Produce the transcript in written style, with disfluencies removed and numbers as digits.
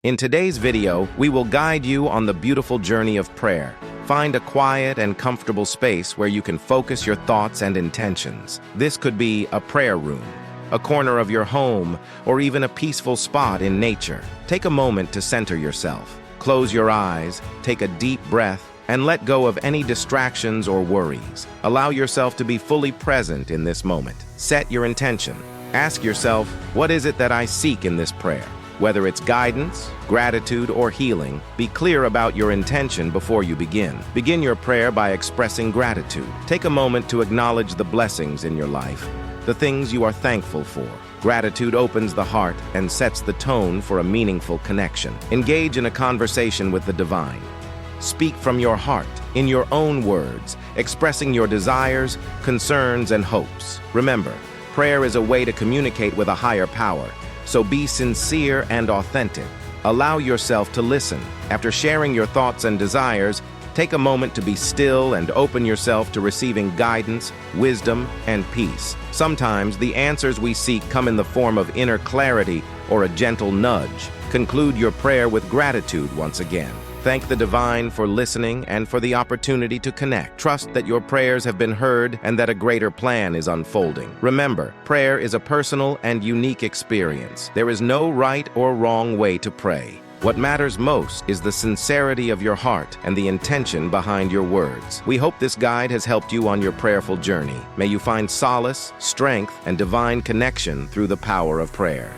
In today's video, we will guide you on the beautiful journey of prayer. Find a quiet and comfortable space where you can focus your thoughts and intentions. This could be a prayer room, a corner of your home, or even a peaceful spot in nature. Take a moment to center yourself. Close your eyes, take a deep breath, and let go of any distractions or worries. Allow yourself to be fully present in this moment. Set your intention. Ask yourself, what is it that I seek in this prayer? Whether it's guidance, gratitude, or healing, be clear about your intention before you begin. Begin your prayer by expressing gratitude. Take a moment to acknowledge the blessings in your life, the things you are thankful for. Gratitude opens the heart and sets the tone for a meaningful connection. Engage in a conversation with the divine. Speak from your heart, in your own words, expressing your desires, concerns, and hopes. Remember, prayer is a way to communicate with a higher power. So be sincere and authentic. Allow yourself to listen. After sharing your thoughts and desires, take a moment to be still and open yourself to receiving guidance, wisdom, and peace. Sometimes the answers we seek come in the form of inner clarity or a gentle nudge. Conclude your prayer with gratitude once again. Thank the divine for listening and for the opportunity to connect. Trust that your prayers have been heard and that a greater plan is unfolding. Remember, prayer is a personal and unique experience. There is no right or wrong way to pray. What matters most is the sincerity of your heart and the intention behind your words. We hope this guide has helped you on your prayerful journey. May you find solace, strength, and divine connection through the power of prayer.